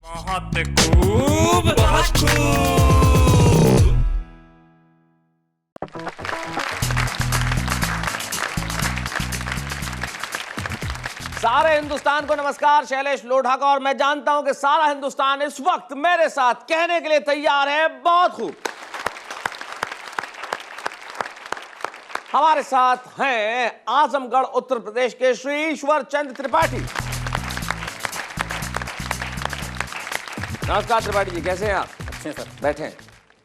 बहुत खूब, बहुत खूब। सारे हिंदुस्तान को नमस्कार, शैलेश लोढ़ा का। और मैं जानता हूं कि सारा हिंदुस्तान इस वक्त मेरे साथ कहने के लिए तैयार है, बहुत खूब। हमारे साथ हैं आजमगढ़ उत्तर प्रदेश के श्री ईश्वर चंद्र त्रिपाठी। नमस्कार त्रिपाठी जी, कैसे हैं आप? अच्छे हैं सर। बैठे हैं।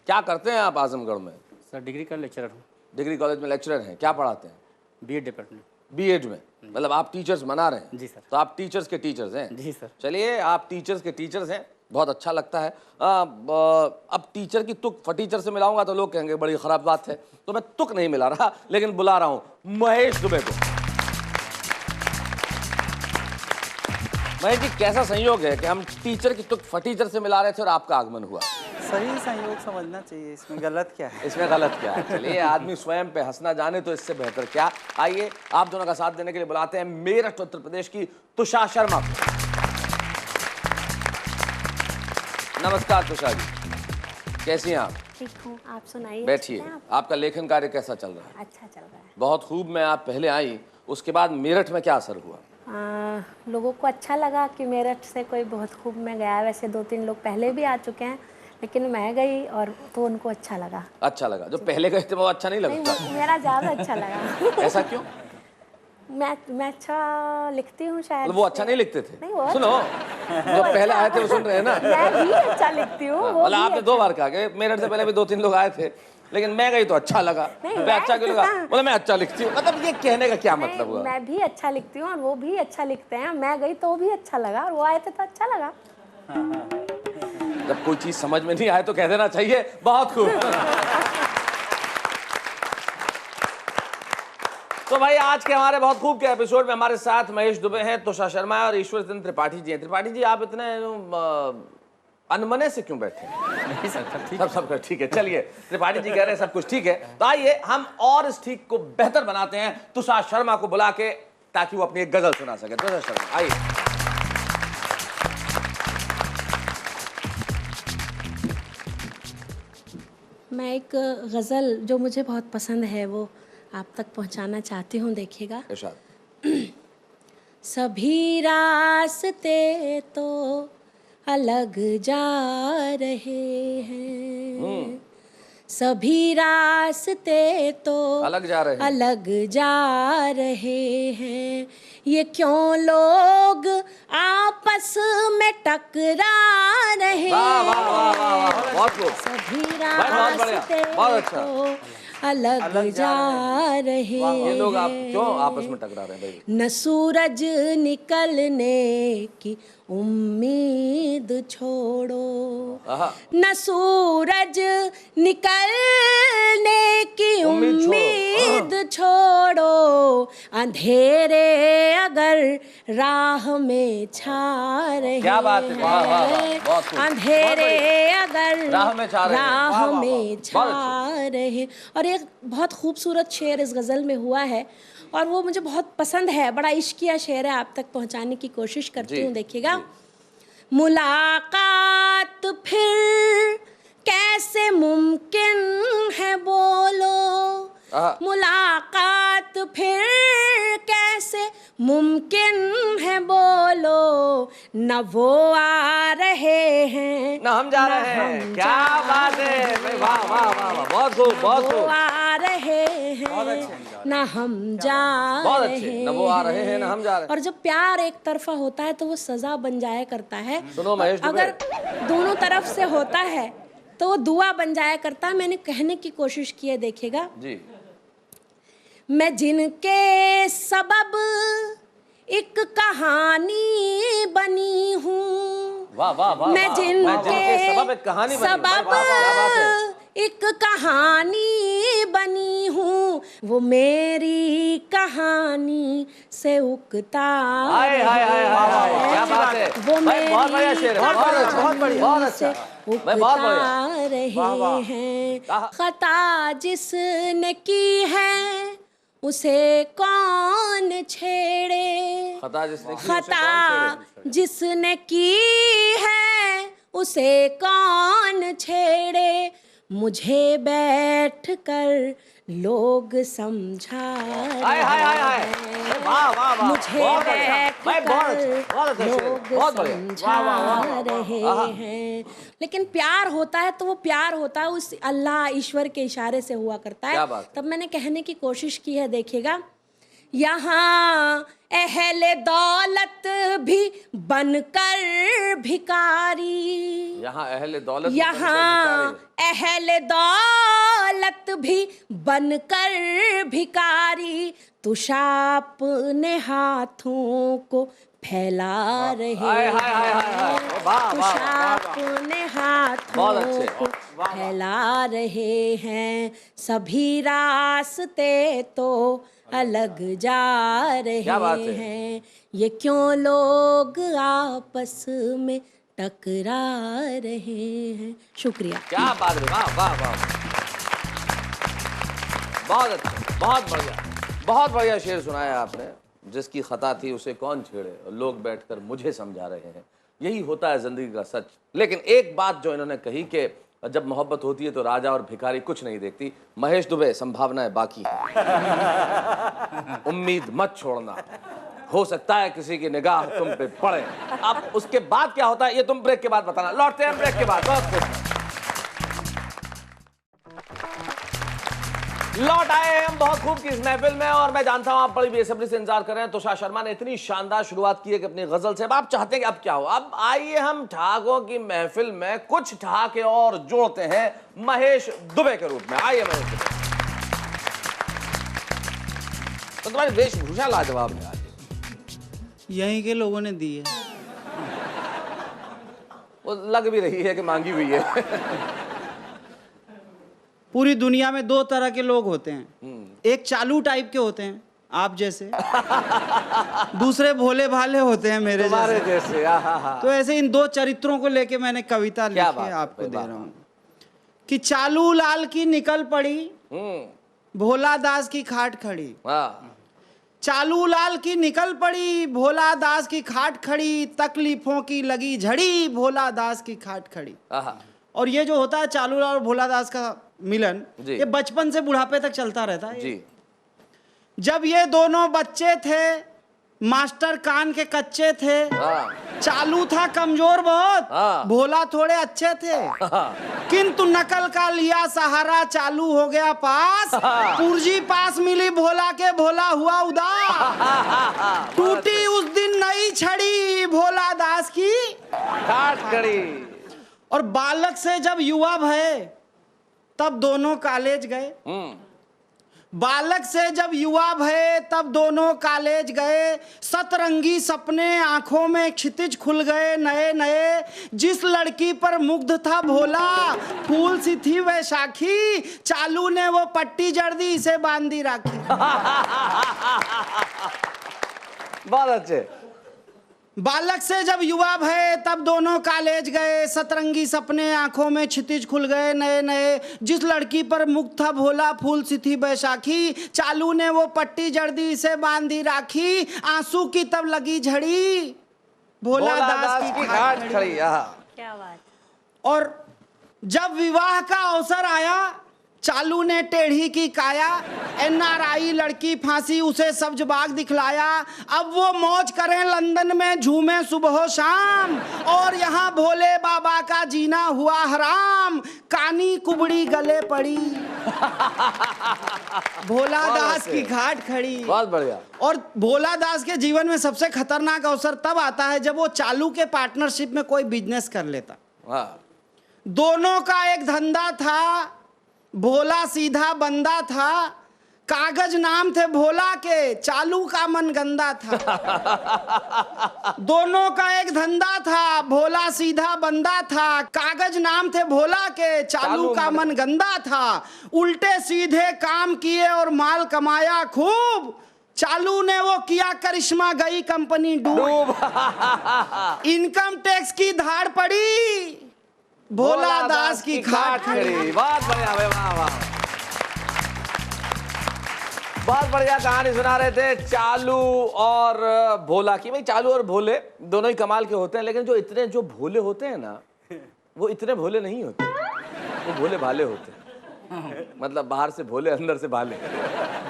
क्या करते हैं आप आजमगढ़ में? सर डिग्री का लेक्चरर हूँ। डिग्री कॉलेज में लेक्चरर हैं। क्या पढ़ाते हैं? BEd department. बीएड में, मतलब आप टीचर्स बना रहे हैं? जी सर। तो आप टीचर्स के टीचर्स हैं? जी सर। चलिए, आप टीचर्स के टीचर्स हैं, बहुत अच्छा लगता है। अब टीचर की तुक फटीचर से मिलाऊंगा तो लोग कहेंगे बड़ी खराब बात है, तो मैं तुक नहीं मिला रहा, लेकिन बुला रहा हूं महेश दुबे को। महेश जी, कैसा संयोग है कि हम टीचर की तुक फटीचर से मिला रहे थे और आपका आगमन हुआ? सही संयोग समझना चाहिए, इसमें गलत क्या है? इसमें गलत क्या है? चलिए, आदमी स्वयं पे हंसना जाने तो इससे बेहतर क्या। आइए, आप दोनों का साथ देने के लिए बुलाते हैं मेरठ उत्तर प्रदेश की तुषार शर्मा को। नमस्कार तुषार जी, कैसी हैं आप? ठीक हूँ, आप सुनाइए। बैठिए। आपका लेखन कार्य कैसा चल रहा है? अच्छा चल रहा है। बहुत खूब। में आप पहले आई, उसके बाद मेरठ में क्या असर हुआ? लोगों को अच्छा लगा कि मेरठ से कोई बहुत खूब में गया। वैसे 2-3 लोग पहले भी आ चुके हैं, लेकिन मैं गई और तो उनको अच्छा लगा। अच्छा लगा? जो पहले गए थे वो अच्छा नहीं नहीं, लगता? मेरा ज़्यादा अच्छा लगा। ऐसा क्यों? मैं अच्छा लिखती हूँ शायद। मतलब वो अच्छा नहीं लिखते थे? नहीं, वो सुनो, जो पहले आए थे वो सुन रहे हैं ना? मैं भी अच्छा लिखती हूँ। वो मतलब भी आपने अच्छा। 2 बार कहा कि मेरठ से पहले भी 2-3 लोग आए थे, लेकिन मैं गई तो अच्छा लगा। नहीं, मैं अच्छा क्यों लगा? मैं- मतलब मैं अच्छा लिखती हूँ, मतलब ये कहने का क्या मतलब हुआ? मैं भी अच्छा लिखती हूँ और वो भी अच्छा लिखते हैं। मैं गई तो भी अच्छा लगा और वो आए थे तो अच्छा लगा। जब कोई चीज समझ में नहीं आए तो कह देना चाहिए बहुत खूब। तो भाई, आज के हमारे बहुत खूब के एपिसोड में हमारे साथ महेश दुबे हैं, तुषार शर्मा और ईश्वर चंद्र त्रिपाठी जी हैं। त्रिपाठी जी, आप इतने अनमने से क्यों बैठे हैं? नहीं सर, सब ठीक। सब ठीक है। चलिए, त्रिपाठी जी कह रहे हैं सब कुछ ठीक है, तो आइए हम और इस ठीक को बेहतर बनाते हैं तुषार शर्मा को बुला के, ताकि वो अपनी एक गजल सुना सके। तुषार शर्मा आइए। मैं एक गज़ल जो मुझे बहुत पसंद है वो आप तक पहुंचाना चाहती हूँ, देखिएगा। इरशाद। सभी रास्ते तो अलग जा रहे हैं, सभी रास्ते तो अलग जा रहे हैं। अलग जा रहे हैं। ये क्यों लोग आपस में टकरा रहे वाह वाह वाह वाह वाह, बहुत खूब। सभी भाई, बहुत बढ़िया, रास्ते बहुत अच्छा। तो अलग जा रहे ये लोग आप हैं। क्यों आपस में टकरा रहे हैं भाई? न सूरज निकलने की उम्मीद छोड़ो, आहा। न सूरज निकलने की उम्मीद छोड़ो। उम्मीद छोड़ो, अंधेरे अगर राह में छा रहे क्या बात है, वाह, वाह, वाह, बहुत खूब। अंधेरे अगर राह में छा रहे हैं। वाह, वाह, राह वाह, में बहुत छा रहे। और एक बहुत खूबसूरत शेर इस गज़ल में हुआ है और वो मुझे बहुत पसंद है। बड़ा इश्किया शेर है, आप तक पहुंचाने की कोशिश करती हूँ, देखिएगा। मुलाकात फिर कैसे मुमकिन है बोलो, मुलाकात फिर कैसे मुमकिन है बोलो, न वो आ रहे हैं ना हम जा रहे हैं। क्या बात है भाई, वाह वाह वाह वाह, बहुत खूब, बहुत वो खूब। आ रहे हैं ना हम जा बहुत रहे अच्छे। न वो आ रहे हैं ना हम जा रहे हैं। और जब प्यार एक तरफा होता है तो वो सजा बन जाया करता है। सुनो महेश दुबे, अगर दोनों तरफ से होता है तो वो दुआ बन जाया करता है। मैंने कहने की कोशिश की है, देखिएगा। जी। मैं जिनके सबब एक कहानी बनी हूँ, वाह वाह वाह, मैं वाह। जिनके सबब एक कहानी बनी। वाह, सबब वाह, क्या बात है। एक कहानी बनी हूँ, वो मेरी कहानी से उकता हाय हाय हाय हाय हाय, क्या बात है वो भाई, बहुत बढ़िया मेरी शेर है, बहुत अच्छा, बहुत बढ़िया, बहुत अच्छा भाई, बहुत बढ़िया। रहे हैं। कहा। खता जिसने की है उसे कौन छेड़े, खता जिसने की उसे कौन खता छेड़े? जिसने की है उसे कौन छेड़े, मुझे बैठ कर लोग समझा हाय हाय हाय हाय, रहे वाह वाह वाह, मुझे बहुत बढ़िया, बैठ भाई बहुत कर अच्छा शेर, लोग बहुत बढ़िया, वाह वाह वाह वाह, रहे आहा। हैं। लेकिन प्यार होता है तो वो प्यार होता है उस अल्लाह ईश्वर के इशारे से हुआ करता क्या है। बात है। तब मैंने कहने की कोशिश की है, देखिएगा, यहाँ अहले दौलत भी बनकर भिखारी, यहाँ अहले दौलत भी बनकर यहाँ भिखारी। अहले दौलत भी बनकर भिखारी, तुशाप ने हाथों को फैला रहे हाय हाय हाय हाय हाय, हैं, वाह वाह वाह, तुशाप ने बहुत हाथों अच्छे, को फैला रहे हैं, सभी रास्ते तो अलग जा क्या बात रहे है। हैं, ये क्यों लोग आपस में टकरा रहे हैं। शुक्रिया। क्या बात है, वाह वाह वाह, बहुत अच्छा, बहुत बढ़िया शेर सुनाया आपने। जिसकी खता थी उसे कौन छेड़े, और लोग बैठकर मुझे समझा रहे हैं। यही होता है जिंदगी का सच। लेकिन एक बात जो इन्होंने कही कि जब मोहब्बत होती है तो राजा और भिखारी कुछ नहीं देखती। महेश दुबे, संभावनाएं बाकी है, उम्मीद मत छोड़ना, हो सकता है किसी की निगाह तुम पे पड़े। अब उसके बाद क्या होता है ये तुम ब्रेक के बाद बताना। लौटते हैं ब्रेक के बाद, बहुत कुछ। लौट आए हैं हम बहुत खूब की इस महफिल में, और मैं जानता हूं आप बड़ी बेसब्री से इंतजार कर रहे हैं। तुषार शर्मा ने इतनी शानदार शुरुआत की है कि अपनी गजल से। अब आप चाहते हैं कि अब क्या हो। अब आइए हम ठहाकों की महफिल में कुछ ठहाके और जोड़ते हैं महेश दुबे के रूप में। आइए महेश दुबे। तो तुम्हारी वेशभूषा लाजवाब है आज। यहीं के लोगों ने दी है। वो लग भी रही है कि मांगी हुई है। पूरी दुनिया में दो तरह के लोग होते हैं, एक चालू टाइप के होते हैं आप जैसे, दूसरे भोले भाले होते हैं मेरे तुम्हारे जैसे। जैसे, हाँ। तो ऐसे इन दो चरित्रों को लेके मैंने कविता क्या लिखी बात है, है, आपको कोई दे बात रहा हूँ कि चालू लाल की निकल पड़ी, भोला दास की खाट खड़ी। हाँ। चालू लाल की निकल पड़ी, भोला दास की खाट खड़ी, तकलीफों की लगी झड़ी, भोला दास की खाट खड़ी। हाँ। और ये जो होता है चालू लाल और भोला दास का मिलन, जी। ये बचपन से बुढ़ापे तक चलता रहता है। जी। जब ये दोनों बच्चे थे, मास्टर कान के कच्चे थे, हाँ। चालू था कमजोर बहुत, हाँ। भोला थोड़े अच्छे थे, किंतु नकल का लिया सहारा, चालू हो गया पास, पूर्जी पास मिली भोला के, भोला हुआ उदास, टूटी उस दिन नई छड़ी, भोला दास की खाट खड़ी। और बालक से जब युवा भये तब दोनों कॉलेज गए, बालक से जब युवा भये तब दोनों कॉलेज गए, सतरंगी सपने आंखों में क्षितिज खुल गए नए नए, जिस लड़की पर मुग्ध था भोला फूल सी थी वैशाखी, चालू ने वो पट्टी जड़ दी, इसे बांधी राखी। बहुत अच्छे। बालक से जब युवा भये तब दोनों कॉलेज गए, सतरंगी सपने आंखों में क्षितिज खुल गए नए नए, जिस लड़की पर मुग्ध था भोला फूल सी थी बैसाखी, चालू ने वो पट्टी जड़ दी, इसे बांधी राखी, आंसू की तब लगी झड़ी, भोला दास की खाट खड़ी। क्या बात। और जब विवाह का अवसर आया, चालू ने टेढ़ी की काया, NRI लड़की फांसी उसे सब्ज बाग दिखलाया, अब वो मौज करें लंदन में झूमे सुबह शाम, और यहाँ भोले बाबा का जीना हुआ हराम, कानी कुबड़ी गले पड़ी, भोला दास की घाट खड़ी। बहुत बढ़िया। और भोला दास के जीवन में सबसे खतरनाक अवसर तब आता है जब वो चालू के पार्टनरशिप में कोई बिजनेस कर लेता। हाँ। दोनों का एक धंधा था, भोला सीधा बंदा था, कागज नाम थे भोला के, चालू का मन गंदा था। दोनों का एक धंधा था, भोला सीधा बंदा था, कागज नाम थे भोला के, चालू का मन गंदा था, उल्टे सीधे काम किए और माल कमाया खूब, चालू ने वो किया करिश्मा गई कंपनी डूब, इनकम टैक्स की धाड़ पड़ी, भोला दास की खाट खड़ी। बहुत बढ़िया भाई, वाह वाह। बहुत बढ़िया कहानी सुना रहे थे चालू और भोला की। भाई चालू और भोले दोनों ही कमाल के होते हैं, लेकिन जो इतने जो भोले होते हैं ना, वो इतने भोले नहीं होते, वो भोले भाले होते, मतलब बाहर से भोले अंदर से भाले।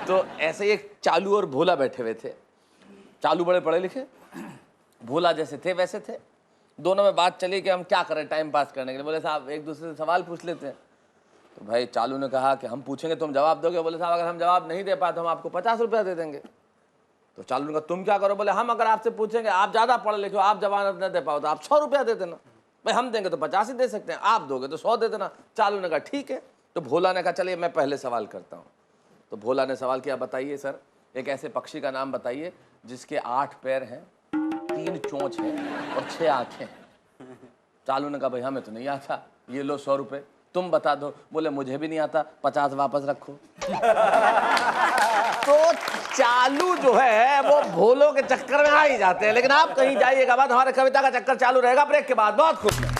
तो ऐसे ही एक चालू और भोला बैठे हुए थे। चालू बड़े पढ़े लिखे, भोला जैसे थे वैसे थे। दोनों में बात चली कि हम क्या करें टाइम पास करने के लिए। बोले साहब एक दूसरे से सवाल पूछ लेते हैं। तो भाई चालू ने कहा कि हम पूछेंगे तुम जवाब दोगे। बोले साहब अगर हम जवाब नहीं दे पाए तो हम आपको 50 रुपया दे देंगे। तो चालू ने कहा तुम क्या करो। बोले हम अगर आपसे पूछेंगे, आप ज़्यादा पढ़े लिखे हो, आप जवाब न दे पाओ तो आप 100 रुपया दे देना। भाई हम देंगे तो 50 ही दे सकते हैं, आप दोगे तो 100 दे देना। चालू ने कहा ठीक है। तो भोला ने कहा चलिए मैं पहले सवाल करता हूँ। तो भोला ने सवाल किया, बताइए सर एक ऐसे पक्षी का नाम बताइए जिसके 8 पैर हैं, 3 चोंच हैं और 6 आँखें हैं। चालू ने कहा भाई हमें तो नहीं आता, ये लो 100 रुपये, तुम बता दो। बोले मुझे भी नहीं आता, 50 वापस रखो। तो चालू जो है वो भोलों के चक्कर में आ ही जाते हैं। लेकिन आप कहीं जाइएगा बाद, हमारे कविता का चक्कर चालू रहेगा ब्रेक के बाद। बहुत खुश है।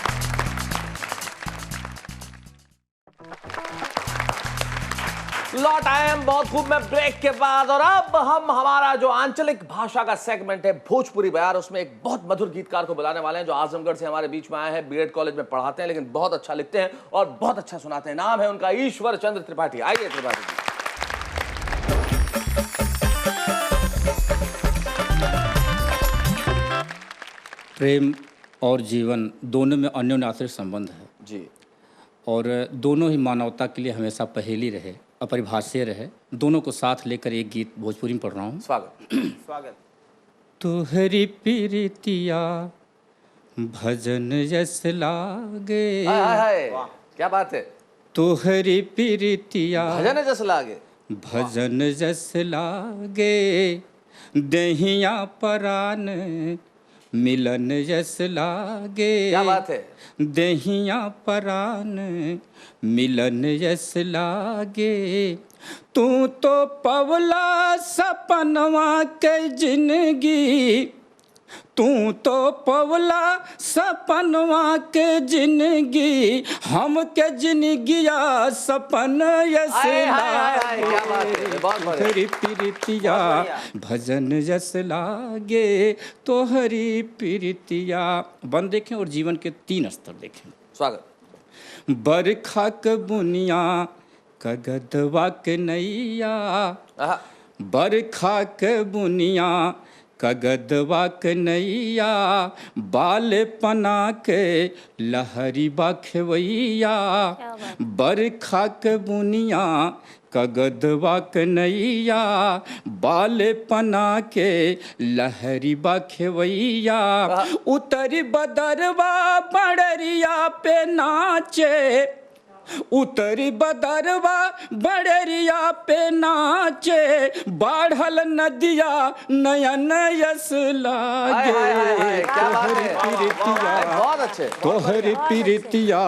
लौट आए हम बहुत खूब में ब्रेक के बाद, और अब हम हमारा जो आंचलिक भाषा का सेगमेंट है भोजपुरी बयार, उसमें एक बहुत मधुर गीतकार को बुलाने वाले हैं जो आजमगढ़ से हमारे बीच में आए हैं। बीएड कॉलेज में पढ़ाते हैं लेकिन बहुत अच्छा लिखते हैं और बहुत अच्छा सुनाते हैं। नाम है उनका ईश्वर चंद्र त्रिपाठी। आइए त्रिपाठी जी। प्रेम और जीवन दोनों में अन्योन्याश्रित संबंध है जी, और दोनों ही मानवता के लिए हमेशा पहेली रहे, अपरिभाष्य रहे। दोनों को साथ लेकर एक गीत भोजपुरी में पढ़ रहा हूँ। स्वागत स्वागत। तुहरी प्रीतिया भजन जस लागे, हाय हाय हाय, क्या बात है। तुहरी प्रीतिया भजन जस लागे, भजन जस लागे, दहिया परान मिलन जस लागे। क्या बात है। दहिया परान मिलन जस लागे, तू तो पवला सपनवा के जिंदगी, तू तो पवला सपनवा के जिंदगी, हम के जिंदगिया सपन यस लागे। क्या बात है, बहुत बढ़िया। तोहरी प्रीतिया भजन जस लागे, तोहरी प्रीतिया। बन देखें और जीवन के 3 स्तर देखें। स्वागत। बरखा क बुनिया कगदवा के नैया, आहा, बरखा के बुनिया कगदवा के नैया, बाल पना के लहरी बखवैया। बरखा के बुनिया कगदवा के नैया, बाल पना के लहरी बखवैया। उतरी बदरवा बड़रिया पे नाचे, उतरी बदरवा बड़रिया पे नाचे, बाढ़ल नदिया नयन यस लागे। क्या बात है, प्रीतिया बहुत अच्छे। तोहरी प्रीतिया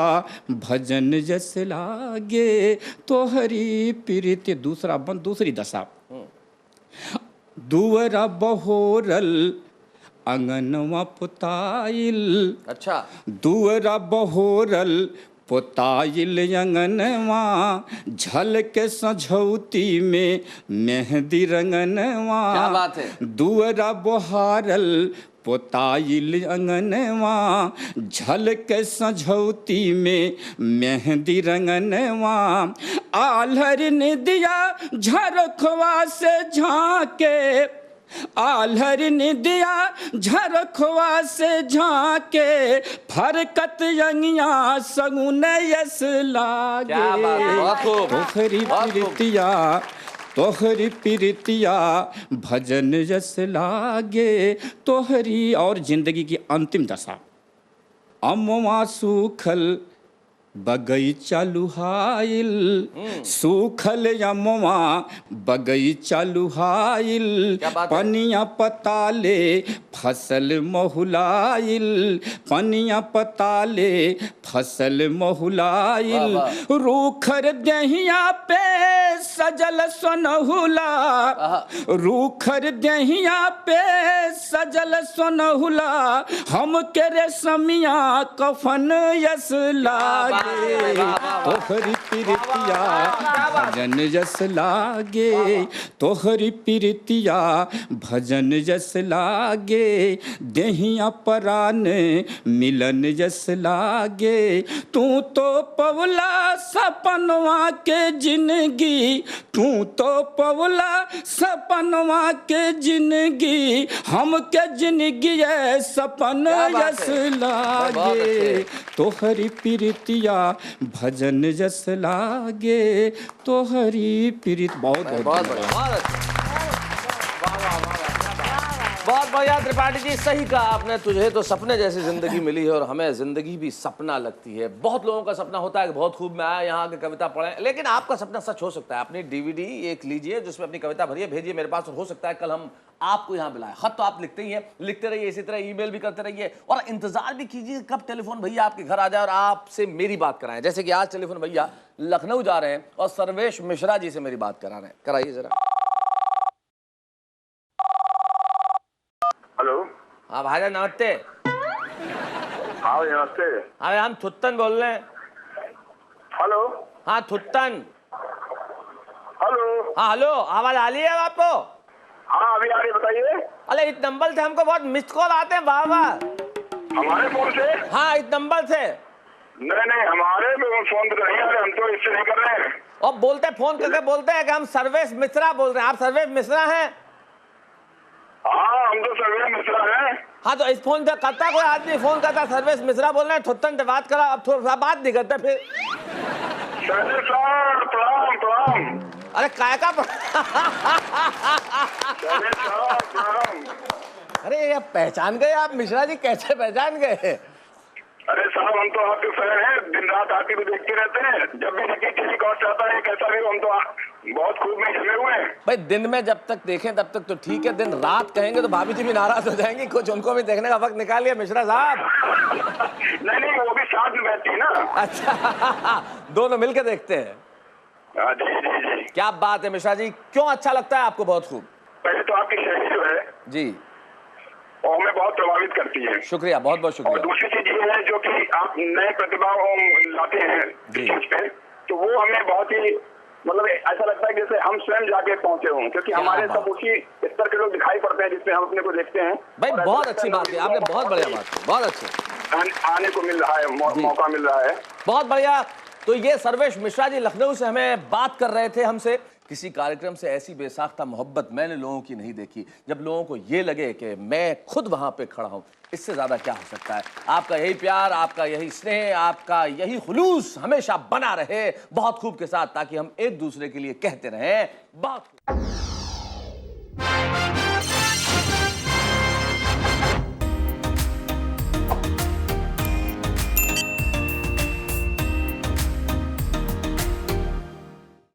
भजन जस लागे, तोहरी प्रीति। दूसरा बंद, दूसरी दशा। दुअरा बहोरल अंगनवा पुताइल, अच्छा। दुअरा बहोरल पोताइल अंगनवा, झलक सझौती में मेहंदी रंगनवा। क्या बात है। दुअरा बहारल पोताइल अंगनवा, झलक सझौती में मेहंदी रंगनवा। आल्हर निदिया झरखवा से झांके, आल्हर निदिया झरखवा से झांके, फरकत यंगिया सगुन यस लागे। क्या बात है, बहुत खूब। तोहरी प्रीतिया, तोहरी प्रीतिया भजन जस लागे, तोहरी। और जिंदगी की अंतिम दशा। अमवा सूखल बगीचा लुहाइल, सूखल यमवा बगीचा लुहाइल, पनिया पताले फसल महुलाइल, पनिया पताले फसल महुलाइल। रूखर दहिया पे सजल सोनहुला, रूखर दहिया पे सजल सोनहुला, हम के रेशमिया कफन यस लागे। तोहरी प्रीतिया भजन जस लागे, तोहरी प्रीतिया भजन जस लागे, देहिया परान मिलन जस लागे। तू तो पवला सपनवा के जिंदगी, तू तो पवला सपनवा के जिंदगी, हम के जिंदगी है सपन जस लागे, तोहरी प्रीतिया भजन जस लागे, तोहरी प्रीत। बहुत बहुत बढ़िया, बहुत अच्छा। बहुत बढ़िया त्रिपाठी जी, सही कहा आपने। तुझे तो सपने जैसी जिंदगी मिली है और हमें जिंदगी भी सपना लगती है। बहुत लोगों का सपना होता है कि बहुत खूब मैं आया यहाँ आके कविता पढ़ें, लेकिन आपका सपना सच हो सकता है। अपनी डीवीडी एक लीजिए जिसमें अपनी कविता भरिए, भेजिए मेरे पास, और हो सकता है कल हम आपको यहाँ बुलाएं। खत तो आप लिखते ही हैं, लिखते रहिए, इसी तरह ईमेल भी करते रहिए और इंतजार भी कीजिए कब टेलीफोन भैया आपके घर आ जाए और आपसे मेरी बात कराएं। जैसे कि आज टेलीफोन भैया लखनऊ जा रहे हैं और सर्वेश मिश्रा जी से मेरी बात करा रहे हैं। कराइए जरा। हेलो। हाँ भाईजान नमस्ते। हाँ नमस्ते। अरे हम थुत्तन बोल रहे हैं। हेलो। हाँ थुत्तन। हेलो। हाँ हेलो, आवाज आ रही है आपको? हाँ अभी आ रही, बताइए। अरे इस नंबर से हमको बहुत मिस्ड कॉल आते हैं बार बार। हमारे फोन से? हाँ इस नंबर से। नहीं नहीं, हमारे फोन पे नहीं आ रहे, हम तो इससे नहीं कर रहे हैं। और बोलते फोन करके बोलते हैं कि हम सर्वेश मिश्रा बोल रहे हैं। आप सर्वेश मिश्रा हैं? हाँ हम तो सर्वेश मिश्रा हैं। हाँ तो इस फोन से करता कोई आदमी फोन करता सर्वेश मिश्रा बोल रहे हैं, थुत्तन से बात करा। अब थोड़ा सा बात नहीं करते फिर। सर्वेश साहब प्रणाम प्रणाम। अरे काय का सर्वेश साहब प्रणाम। अरे ये पहचान गए आप मिश्रा जी? कैसे पहचान गए? अरे साहब हम तो आपके फैन हैं, दिन रात आपकी भी देखते रहते हैं। जब भी देखिए किसी का चाहता है कैसा भी, हम तो बहुत खूब में जमे हुए हैं। भाई दिन में जब तक देखें तब तक तो ठीक है, दिन रात कहेंगे तो भाभी जी भी नाराज हो जाएंगी। कुछ उनको भी देखने का वक्त निकालिए मिश्रा साहब। नहीं नहीं, वो भी साथ में बैठती है ना। अच्छा दोनों मिलकर देखते हैं। जी जी जी। क्या बात है मिश्रा जी, क्यों अच्छा लगता है आपको? बहुत खूब। पहले तो आपकी शैली जो है जी, और हमें बहुत प्रभावित करती है। शुक्रिया, बहुत बहुत और शुक्रिया। दूसरी चीज ये है जो कि आप नए प्रतिभा लाते हैं जी। चीज पे, तो वो हमें बहुत ही मतलब ऐसा लगता है जैसे हम स्वयं जाके पहुंचे हों, क्योंकि हमारे बात। सब उसी स्तर के लोग दिखाई पड़ते हैं जिसमें हम अपने को देखते हैं। भाई और बहुत ऐसा अच्छी लगता बात है है, आपने बहुत बढ़िया बात की, बहुत अच्छी। आने को मिल रहा है, मौका मिल रहा है। बहुत बढ़िया। तो ये सर्वेश मिश्रा जी लखनऊ से हमें बात कर रहे थे हमसे। किसी कार्यक्रम से ऐसी बेसाख्ता मोहब्बत मैंने लोगों की नहीं देखी, जब लोगों को ये लगे कि मैं खुद वहां पे खड़ा हूं। इससे ज्यादा क्या हो सकता है? आपका यही प्यार, आपका यही स्नेह, आपका यही खुलूस हमेशा बना रहे बहुत खूब के साथ, ताकि हम एक दूसरे के लिए कहते रहें बहुत खूब।